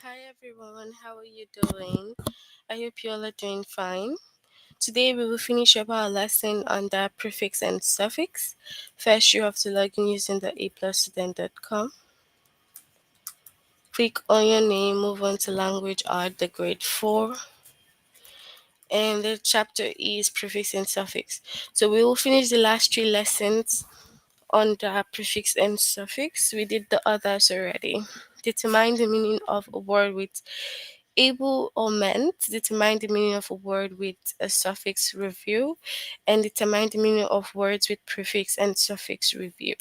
Hi everyone, how are you doing? I hope you all are doing fine. Today we will finish up our lesson on the prefix and suffix. First, you have to log in using the aplusstudent.com. Click on your name, move on to language art, the grade 4, and the chapter is prefix and suffix. So we will finish the last three lessons on the prefix and suffix. We did the others already. Determine the meaning of a word with able or meant, determine the meaning of a word with a suffix review, and determine the meaning of words with prefix and suffix review.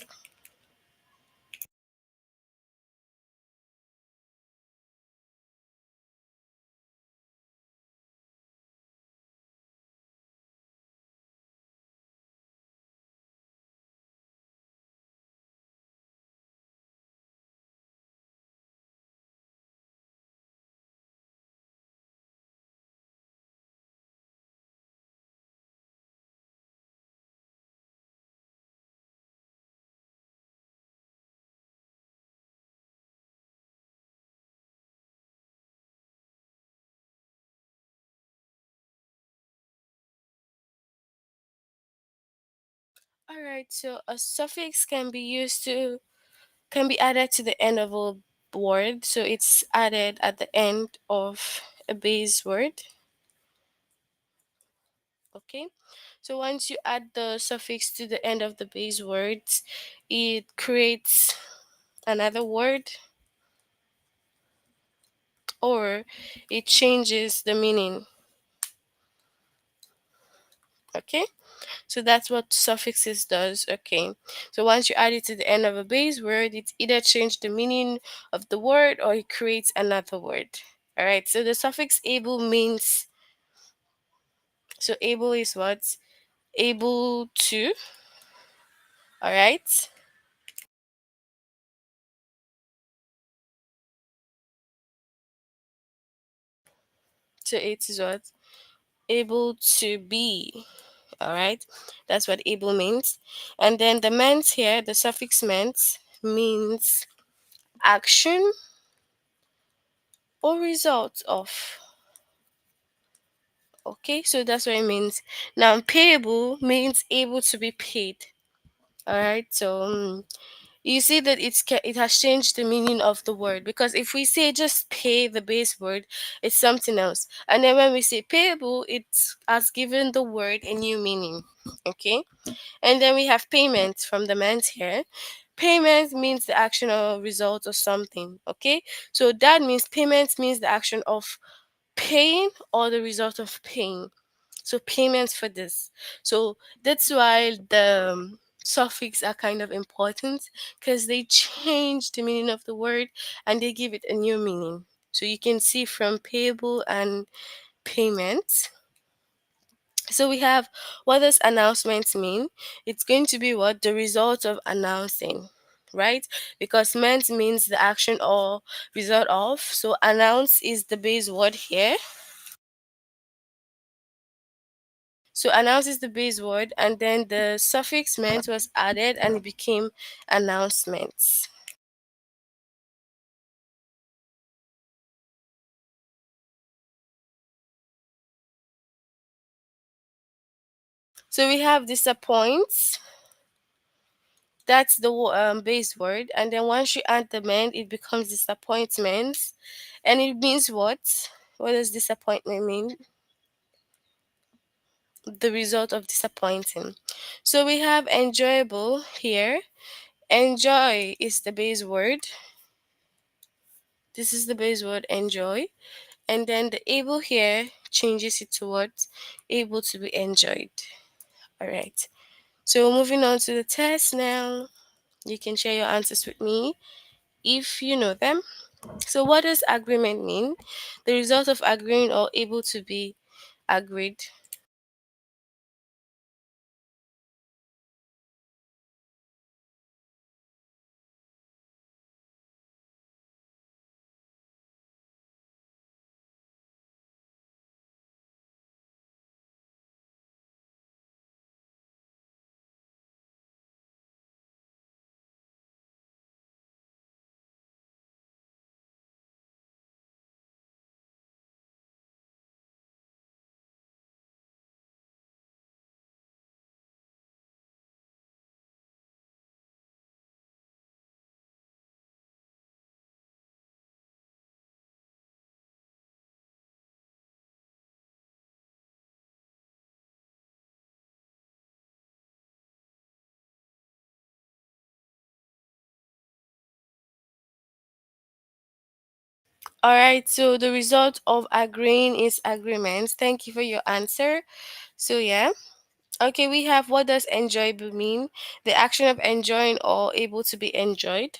All right, so a suffix can be added to the end of a word, so it's added at the end of a base word. Okay, so once you add the suffix to the end of the base words, it creates another word or it changes the meaning. Okay, so that's what suffixes does. Okay, so once you add it to the end of a base word, it either changes the meaning of the word or it creates another word. All right, so the suffix able means, so able is what? Able to. All right, so it is what? Able to be. All right, that's what able means. And then the meant here, the suffix meant means action or result of. Okay, so that's what it means. Now, payable means able to be paid. All right, so you see that it has changed the meaning of the word, because if we say just pay, the base word, it's something else, and then when we say payable, it has given the word a new meaning. Okay, and then we have payment from the meant here. Payment means the action or result of something. Okay, so that means payment means the action of paying or the result of paying, so payments for this. So that's why the suffix are kind of important, because they change the meaning of the word and they give it a new meaning. So you can see from payable and payment. So we have, what does announcement mean? It's going to be what? The result of announcing, right? Because meant means the action or result of. So announce is the base word here. So announce is the base word, and then the suffix meant was added and it became announcements. So we have disappoints. That's the base word, and then once you add the meant, it becomes disappointments, and it means what? What does disappointment mean? The result of disappointing. So we have enjoyable here. Enjoy is the base word. This is the base word enjoy. And then the able here changes it to what? Able to be enjoyed. All right. So moving on to the test now. You can share your answers with me if you know them. So what does agreement mean? The result of agreeing or able to be agreed. All right, so the result of agreeing is agreement. Thank you for your answer. So, yeah. Okay, we have what does enjoyable mean? The action of enjoying or able to be enjoyed.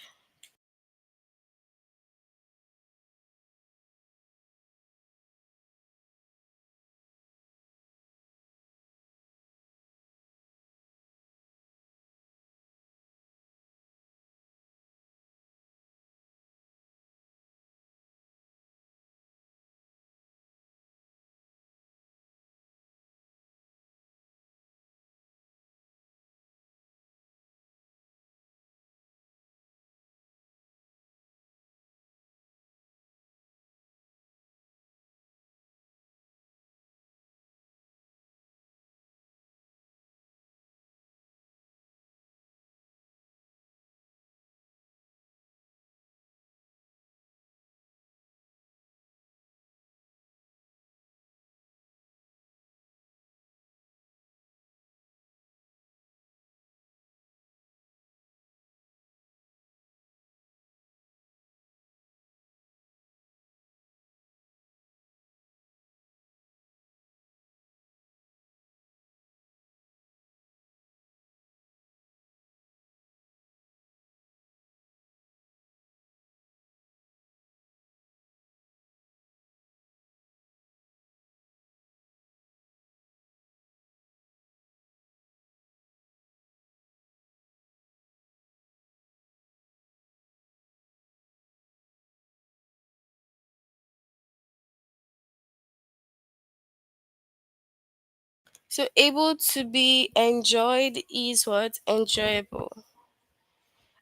So, able to be enjoyed is what? Enjoyable.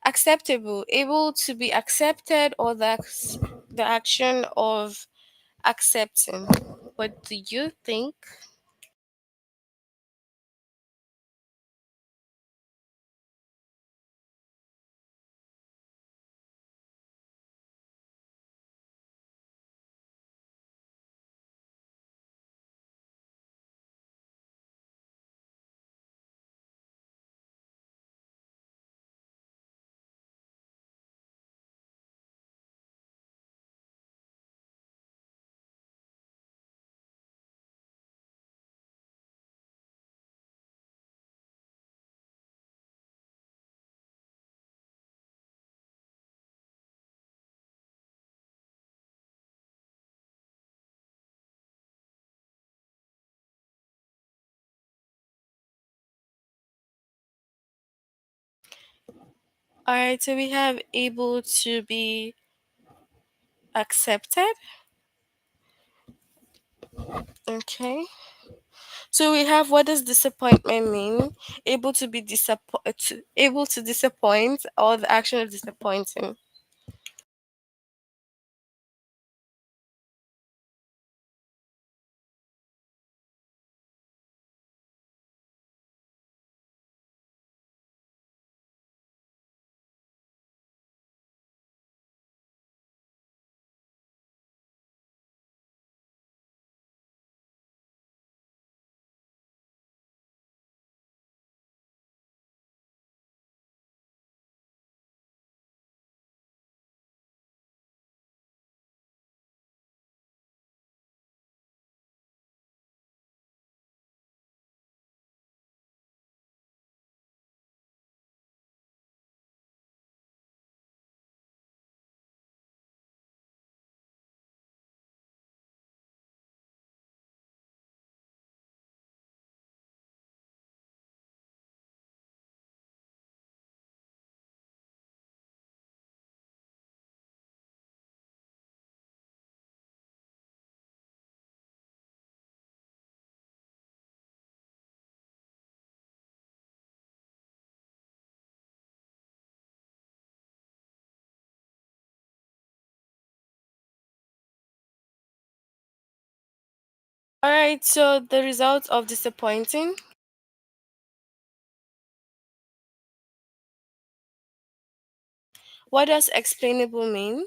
Acceptable. Able to be accepted or the action of accepting. What do you think? All right, so we have able to be accepted. Okay. So we have what does disappointment mean? Able to be able to disappoint or the action of disappointing. All right, so the result of disappointing. What does explainable mean?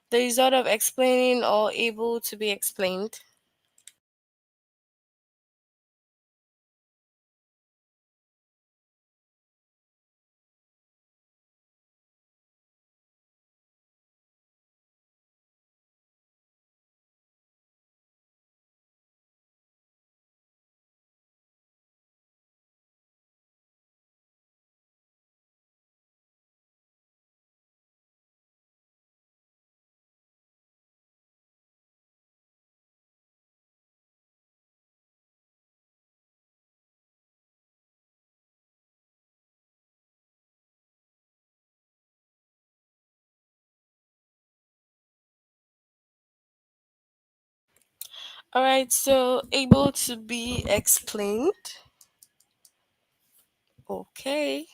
The result of explaining or able to be explained. All right, so able to be explained. Okay.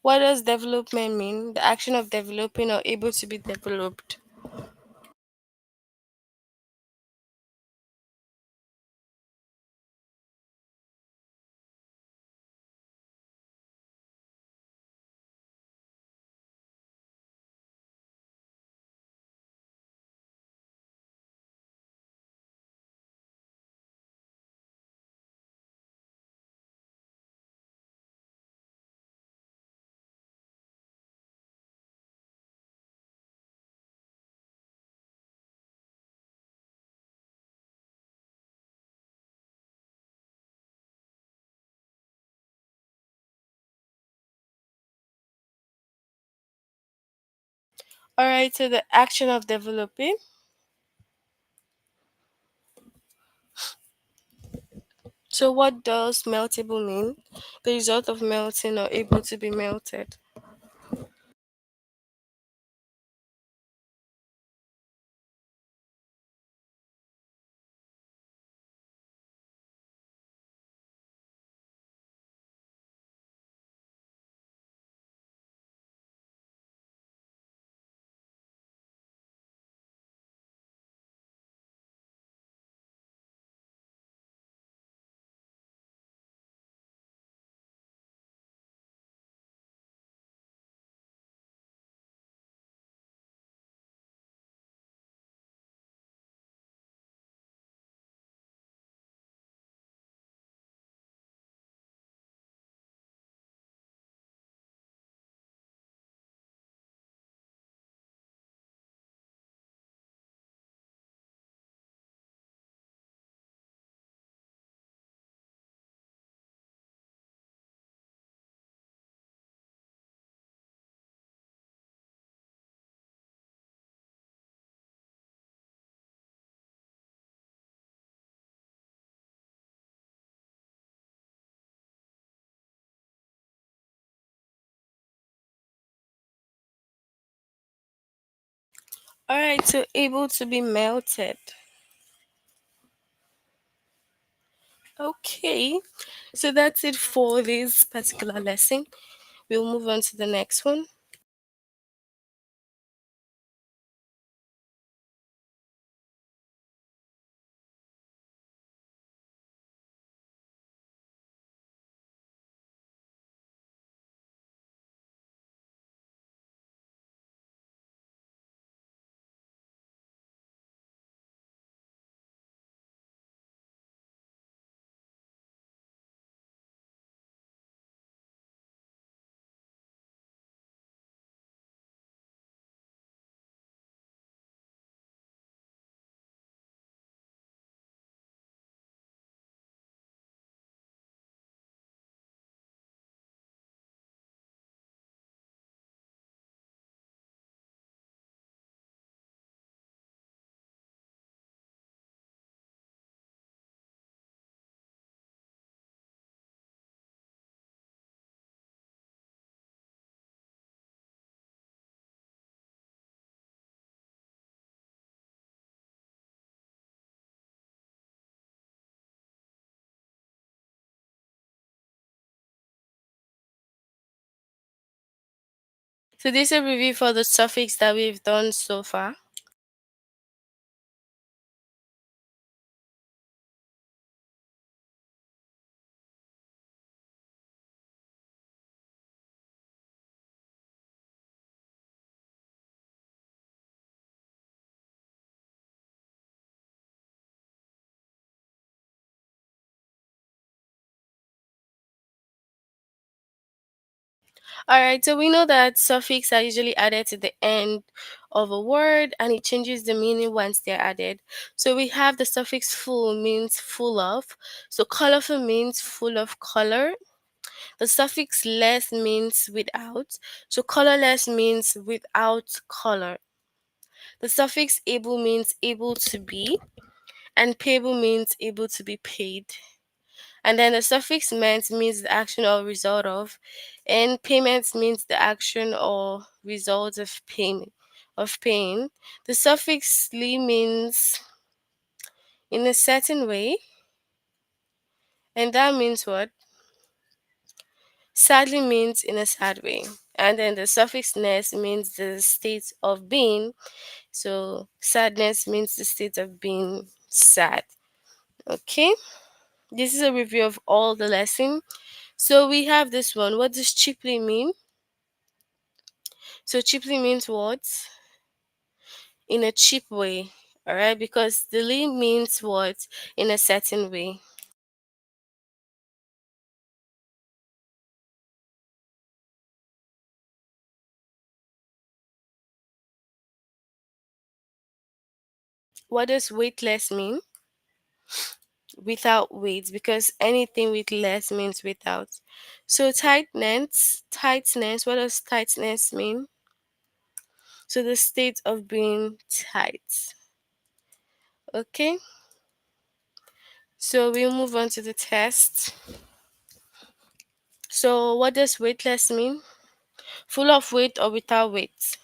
What does development mean? The action of developing or able to be developed. All right, so the action of developing. So what does meltable mean? The result of melting or able to be melted. All right, so able to be melted. Okay, so that's it for this particular lesson. We'll move on to the next one. So this is a review for the suffix that we've done so far. All right, so we know that suffix are usually added to the end of a word and it changes the meaning once they're added. So we have the suffix full means full of. So colorful means full of color. The suffix less means without. So colorless means without color. The suffix able means able to be, and payable means able to be paid. And then the suffix meant means the action or result of, and payments means the action or result of payment of paying. The suffix ly means in a certain way, and that means what? Sadly means in a sad way. And then the suffix ness means the state of being. So sadness means the state of being sad. Okay, this is a review of all the lesson. So we have this one. What does cheaply mean? So cheaply means what? In a cheap way. All right, because the ly means what? In a certain way. What does weightless mean? Without weight, because anything with less means without. So tightness, what does tightness mean? So the state of being tight. Okay, so we'll move on to the test. So what does weightless mean? Full of weight or without weight?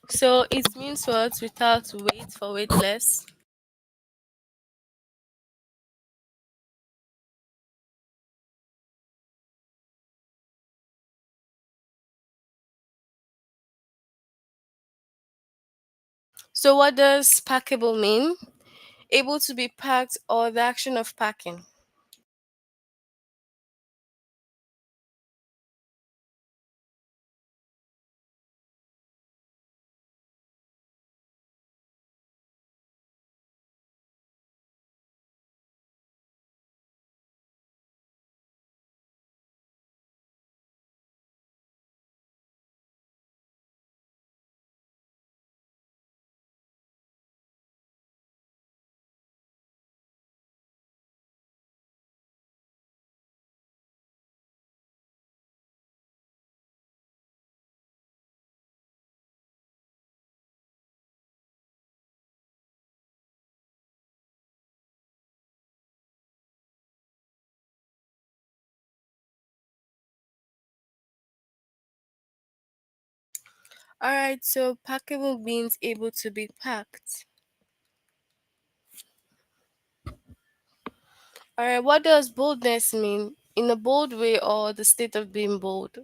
So it means what? Without weight for weightless. So what does packable mean? Able to be packed or the action of packing. Alright, so packable means able to be packed. Alright, what does boldness mean? In a bold way or the state of being bold?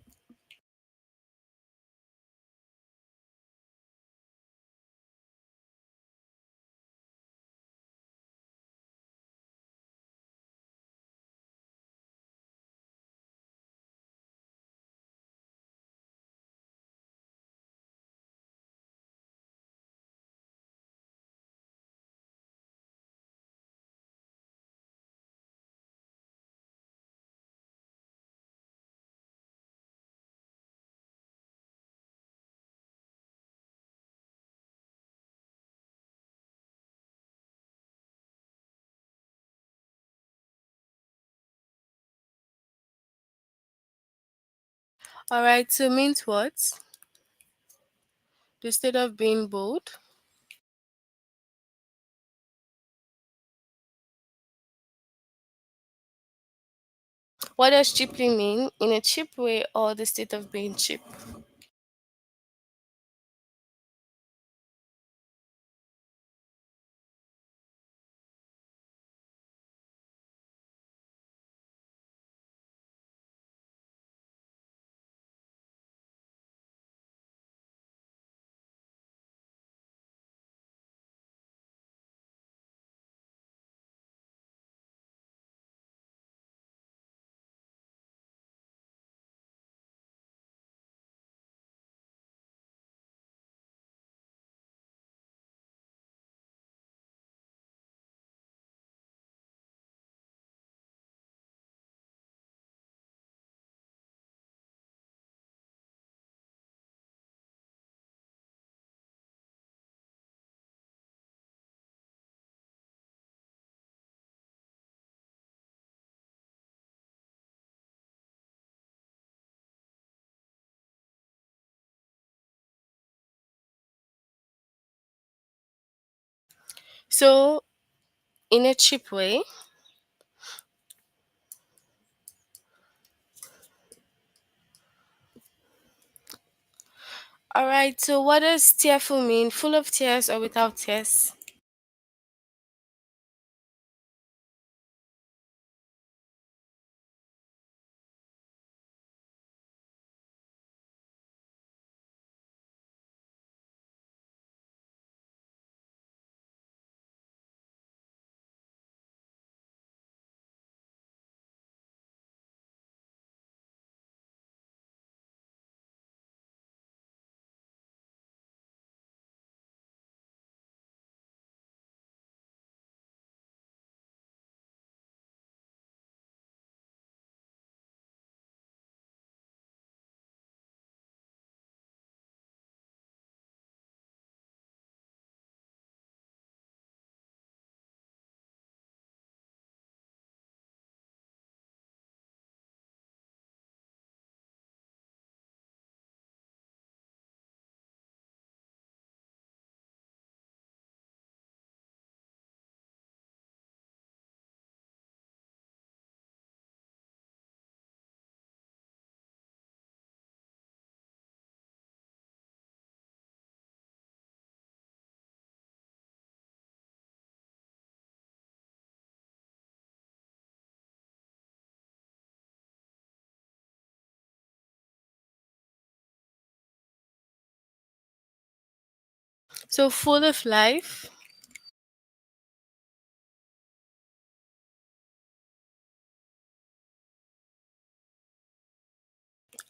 Alright, so means what? The state of being bold. What does cheaply mean? In a cheap way or the state of being cheap? So, in a cheap way, all right. So, what does tearful mean? Full of tears or without tears? So, full of life.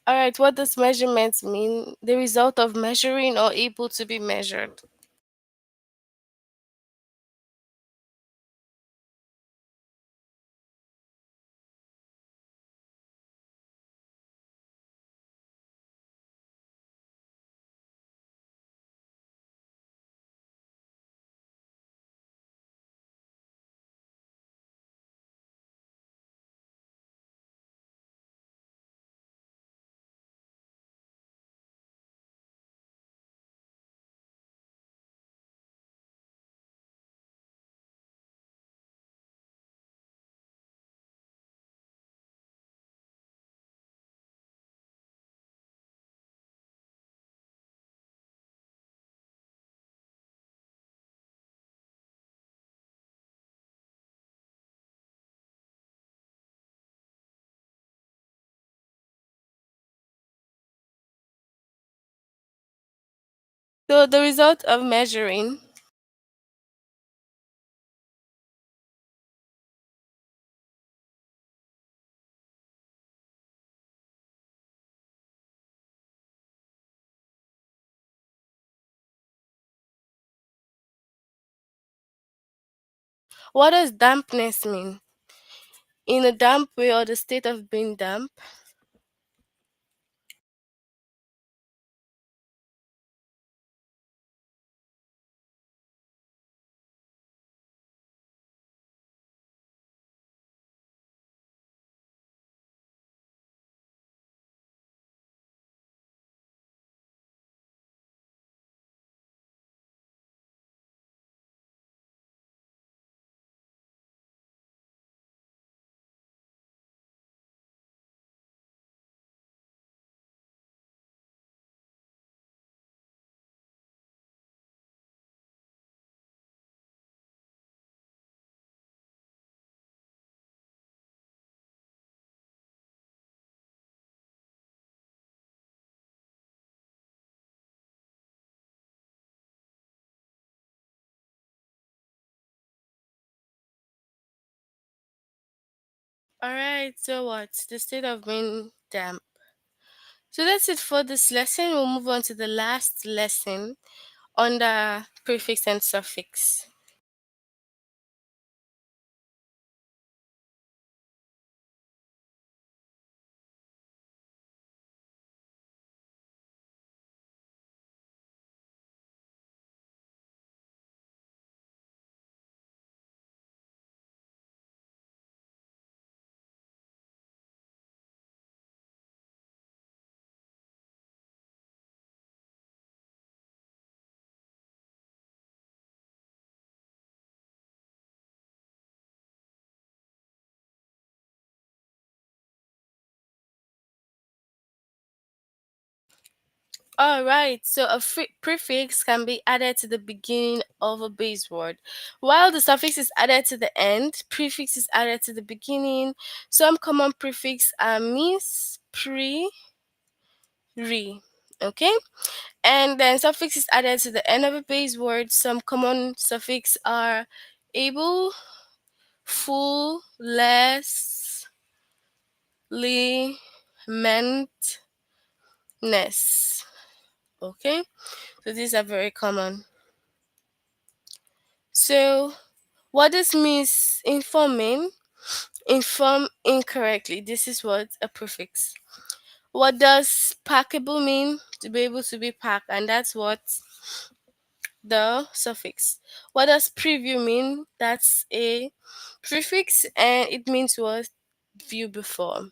All right. What does measurement mean? The result of measuring or able to be measured. So, the result of measuring. What does dampness mean? In a damp way or the state of being damp. All right. So, what? The state of being damp. So, that's it for this lesson. We'll move on to the last lesson under prefix and suffix. All right, so a prefix can be added to the beginning of a base word. While the suffix is added to the end, prefix is added to the beginning. Some common prefix are miss, pre, re. Okay? And then suffix is added to the end of a base word. Some common suffix are able, full, less, li, meant, ness. Okay? So these are very common. So what does misinform mean? Inform incorrectly. This is what a prefix. What does packable mean? To be able to be packed, and that's what the suffix. What does preview mean? That's a prefix and it means what? View before.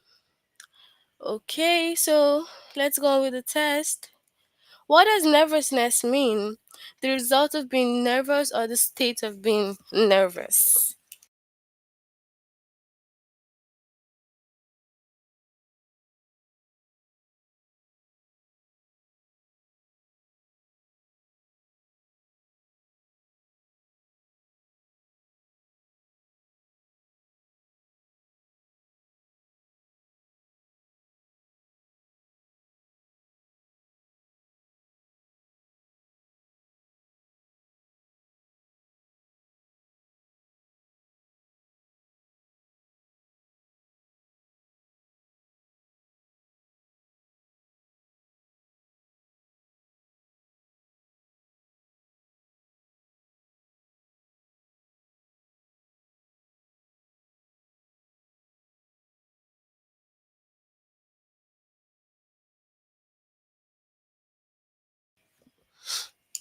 Okay, so let's go on with the test. What does nervousness mean? The result of being nervous or the state of being nervous.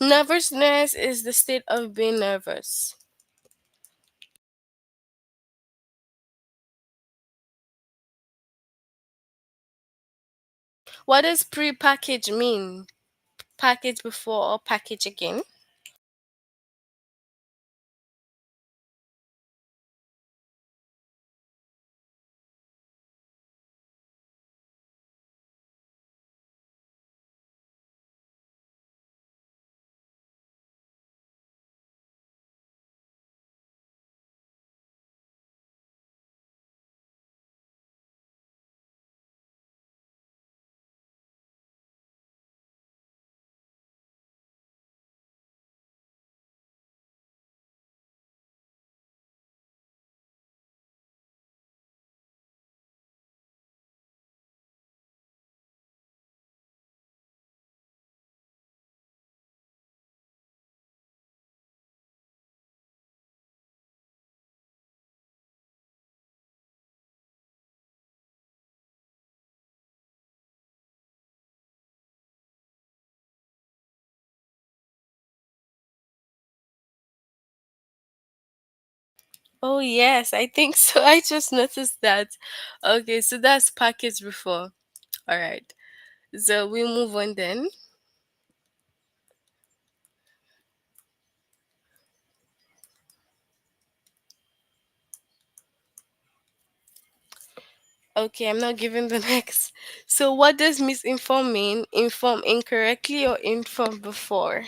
Nervousness is the state of being nervous. What does pre-package mean? Package before or package again? Oh yes, I think so. I just noticed that. Okay, so that's package before. All right. So we move on then. Okay, I'm not giving the next. So what does misinform mean? Inform incorrectly or inform before?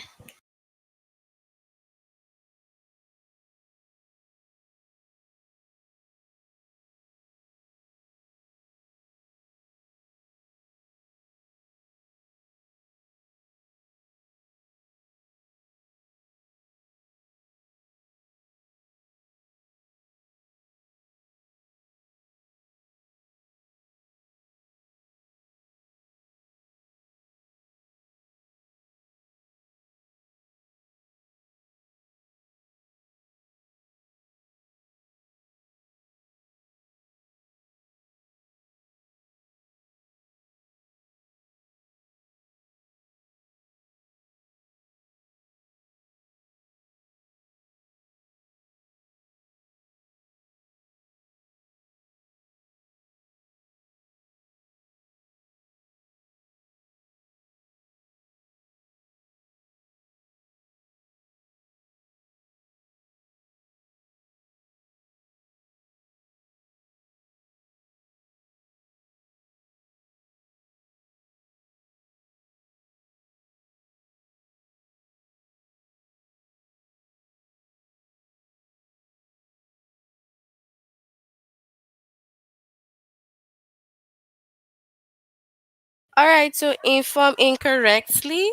All right, so inform incorrectly.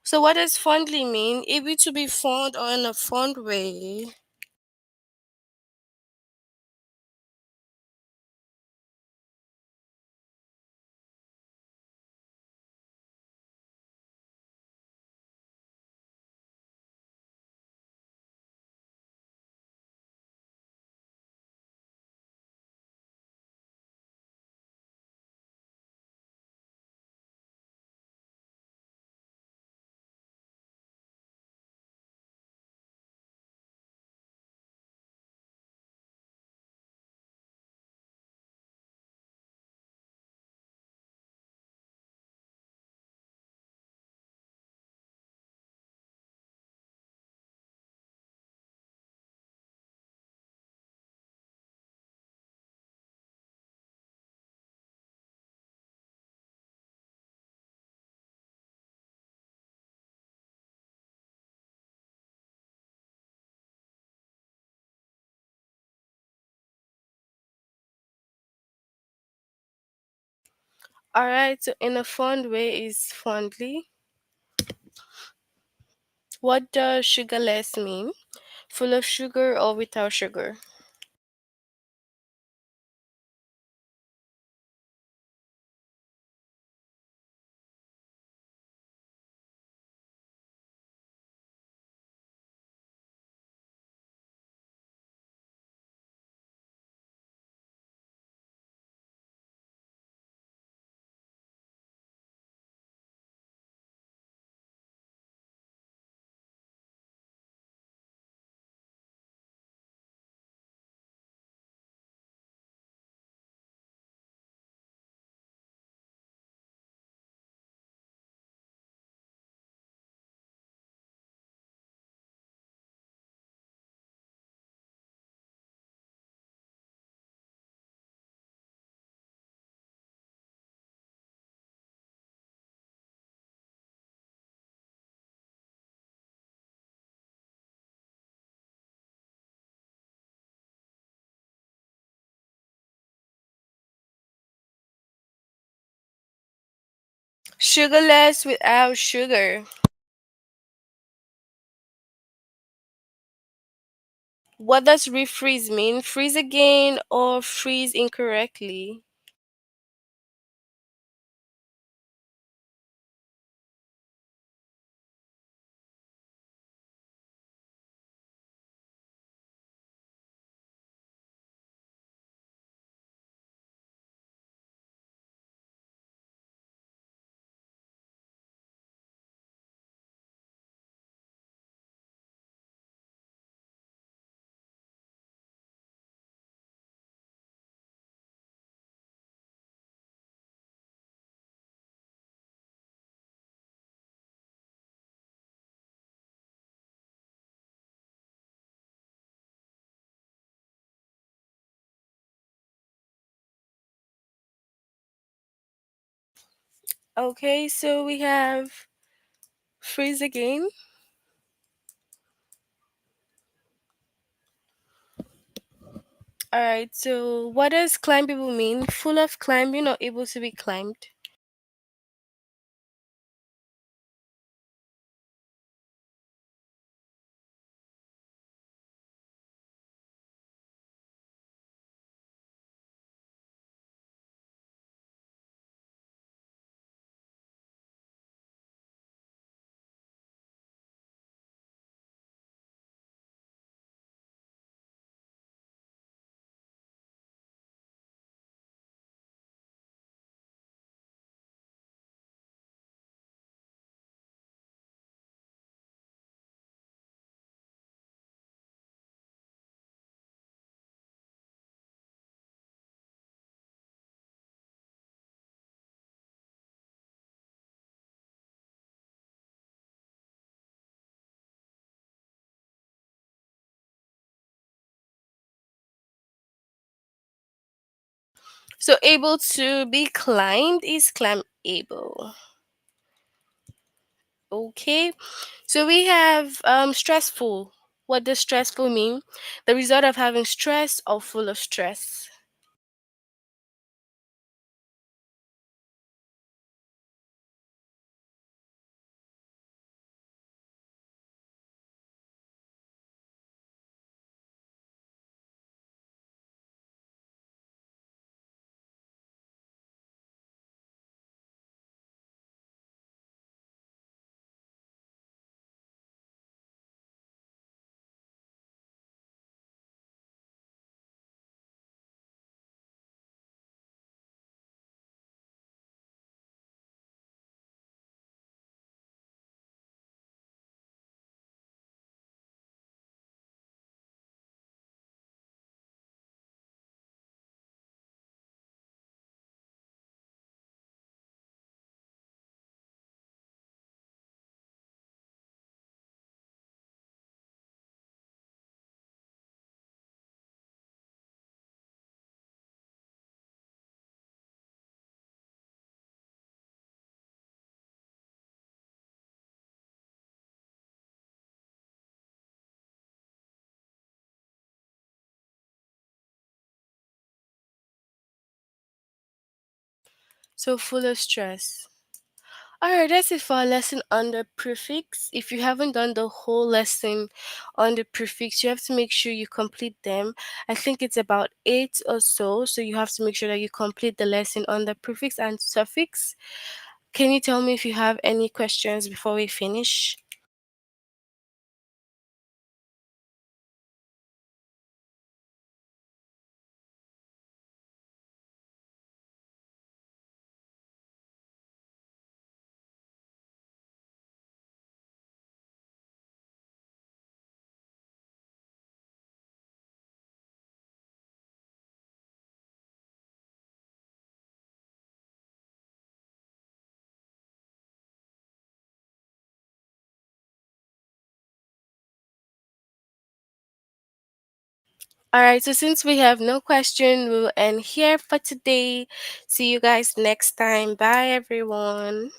So what does fondly mean? Able to be fond or in a fond way. All right, so in a fond way is fondly. What does sugarless mean? Full of sugar or without sugar? Sugarless without sugar. What does refreeze mean? Freeze again or freeze incorrectly? Okay, so we have freeze again. All right, so what does climbable mean? Full of climbing or able to be climbed? So able to be climbed is climbable. Okay, so we have stressful. What does stressful mean? The result of having stress or full of stress. So full of stress. Alright, that's it for our lesson on the prefix. If you haven't done the whole lesson on the prefix, you have to make sure you complete them. I think it's about eight or so, so you have to make sure that you complete the lesson on the prefix and suffix. Can you tell me if you have any questions before we finish? Alright, so since we have no question, we'll end here for today. See you guys next time. Bye, everyone.